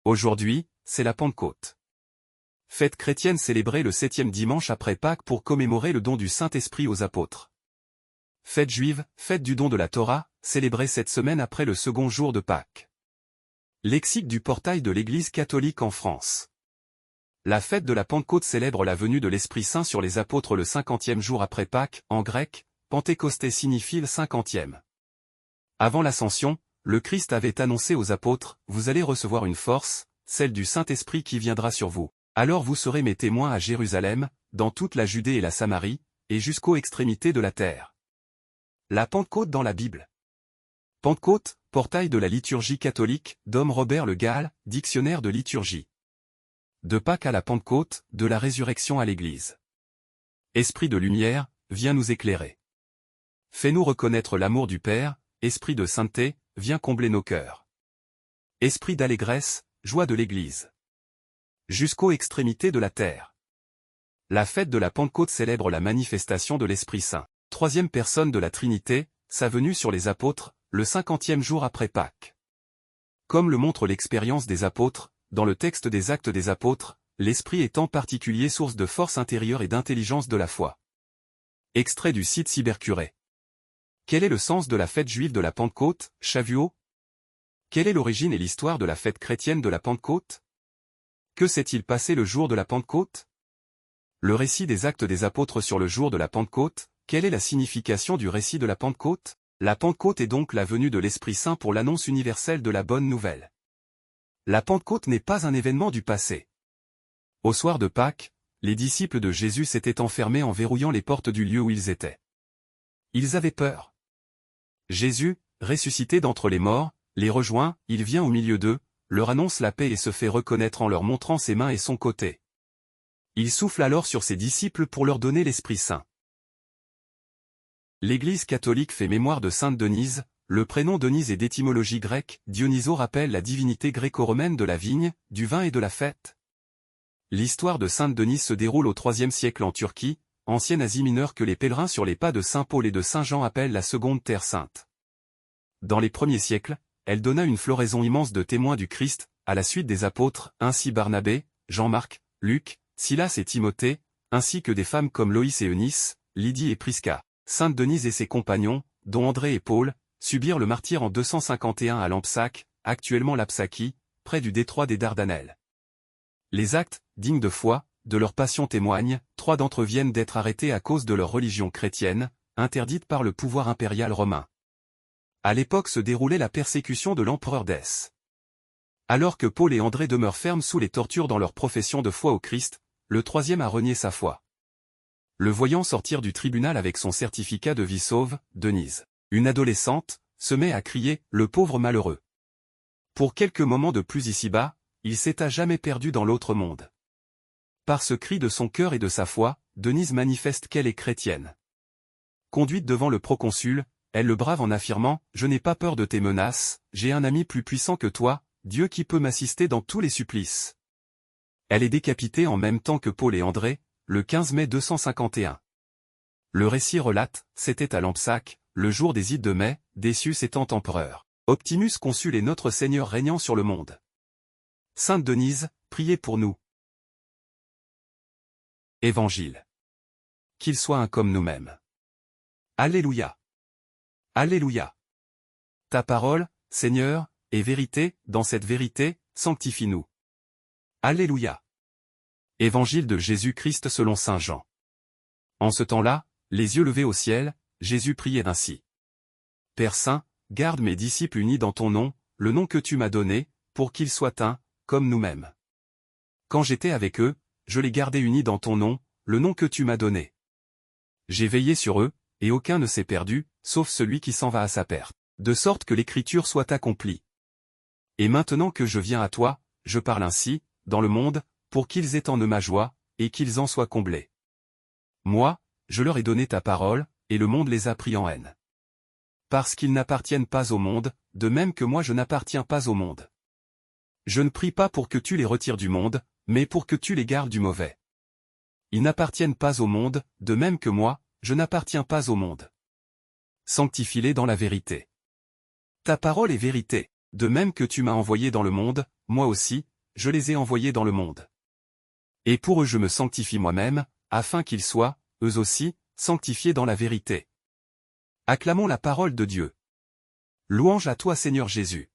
Aujourd'hui, c'est la Pentecôte. Fête chrétienne célébrée le 7e dimanche après Pâques pour commémorer le don du Saint-Esprit aux apôtres. Fête juive, fête du don de la Torah, célébrée cette semaine après le second jour de Pâques. Lexique du portail de l'Église catholique en France. La fête de la Pentecôte célèbre la venue de l'Esprit Saint sur les apôtres le 50e jour après Pâques, en grec, Pentecosté signifie le 50e. Avant l'Ascension, le Christ avait annoncé aux apôtres, « Vous allez recevoir une force, celle du Saint-Esprit qui viendra sur vous. Alors vous serez mes témoins à Jérusalem, dans toute la Judée et la Samarie, et jusqu'aux extrémités de la terre. » La Pentecôte dans la Bible. Pentecôte, portail de la liturgie catholique, Dom Robert Le Gall, dictionnaire de liturgie. De Pâques à la Pentecôte, de la résurrection à l'Église. Esprit de lumière, viens nous éclairer. Fais-nous reconnaître l'amour du Père, Esprit de sainteté, viens combler nos cœurs. Esprit d'allégresse, joie de l'Église. Jusqu'aux extrémités de la terre. La fête de la Pentecôte célèbre la manifestation de l'Esprit Saint, troisième personne de la Trinité, sa venue sur les apôtres, le 50e jour après Pâques. Comme le montre l'expérience des apôtres, dans le texte des Actes des Apôtres, l'Esprit est en particulier source de force intérieure et d'intelligence de la foi. Extrait du site Cybercuré. Quel est le sens de la fête juive de la Pentecôte, Shavuot? Quelle est l'origine et l'histoire de la fête chrétienne de la Pentecôte? Que s'est-il passé le jour de la Pentecôte? Le récit des Actes des Apôtres sur le jour de la Pentecôte, quelle est la signification du récit de la Pentecôte? La Pentecôte est donc la venue de l'Esprit Saint pour l'annonce universelle de la bonne nouvelle. La Pentecôte n'est pas un événement du passé. Au soir de Pâques, les disciples de Jésus s'étaient enfermés en verrouillant les portes du lieu où ils étaient. Ils avaient peur. Jésus, ressuscité d'entre les morts, les rejoint, il vient au milieu d'eux, leur annonce la paix et se fait reconnaître en leur montrant ses mains et son côté. Il souffle alors sur ses disciples pour leur donner l'Esprit Saint. L'Église catholique fait mémoire de Sainte Denise. Le prénom Denise est d'étymologie grecque, Dionyso rappelle la divinité gréco-romaine de la vigne, du vin et de la fête. L'histoire de Sainte Denise se déroule au IIIe siècle en Turquie, ancienne Asie mineure que les pèlerins sur les pas de Saint Paul et de Saint Jean appellent la seconde Terre Sainte. Dans les premiers siècles, elle donna une floraison immense de témoins du Christ, à la suite des apôtres, ainsi Barnabé, Jean-Marc, Luc, Silas et Timothée, ainsi que des femmes comme Loïs et Eunice, Lydie et Prisca. Sainte Denise et ses compagnons, dont André et Paul, subirent le martyre en 251 à Lampsaque, actuellement Lapsaki, près du détroit des Dardanelles. Les actes, dignes de foi, de leur passion témoignent, 3 d'entre eux viennent d'être arrêtés à cause de leur religion chrétienne, interdite par le pouvoir impérial romain. À l'époque se déroulait la persécution de l'empereur Dèce. Alors que Paul et André demeurent fermes sous les tortures dans leur profession de foi au Christ, le troisième a renié sa foi. Le voyant sortir du tribunal avec son certificat de vie sauve, Denise, une adolescente, se met à crier « le pauvre malheureux ». Pour quelques moments de plus ici-bas, il s'est à jamais perdu dans l'autre monde. Par ce cri de son cœur et de sa foi, Denise manifeste qu'elle est chrétienne. Conduite devant le proconsul, elle le brave en affirmant « Je n'ai pas peur de tes menaces, j'ai un ami plus puissant que toi, Dieu qui peut m'assister dans tous les supplices. » Elle est décapitée en même temps que Paul et André, le 15 mai 251. Le récit relate, c'était à Lampsaque, le jour des ides de mai, Décius étant empereur, Optimus consul et notre Seigneur régnant sur le monde. Sainte Denise, priez pour nous. Évangile. Qu'il soit un comme nous-mêmes. Alléluia. Alléluia. Ta parole, Seigneur, est vérité, dans cette vérité, sanctifie-nous. Alléluia. Évangile de Jésus-Christ selon saint Jean. En ce temps-là, les yeux levés au ciel, Jésus priait ainsi. Père Saint, garde mes disciples unis dans ton nom, le nom que tu m'as donné, pour qu'ils soient un, comme nous-mêmes. Quand j'étais avec eux, je les gardais unis dans ton nom, le nom que tu m'as donné. J'ai veillé sur eux, et aucun ne s'est perdu, sauf celui qui s'en va à sa perte, de sorte que l'écriture soit accomplie. Et maintenant que je viens à toi, je parle ainsi, dans le monde, pour qu'ils aient en eux ma joie, et qu'ils en soient comblés. Moi, je leur ai donné ta parole, et le monde les a pris en haine. Parce qu'ils n'appartiennent pas au monde, de même que moi je n'appartiens pas au monde. Je ne prie pas pour que tu les retires du monde, mais pour que tu les gardes du mauvais. Ils n'appartiennent pas au monde, de même que moi, je n'appartiens pas au monde. Sanctifie-les dans la vérité. Ta parole est vérité, de même que tu m'as envoyé dans le monde, moi aussi, je les ai envoyés dans le monde. Et pour eux je me sanctifie moi-même, afin qu'ils soient, eux aussi, sanctifiés dans la vérité. Acclamons la parole de Dieu. Louange à toi Seigneur Jésus.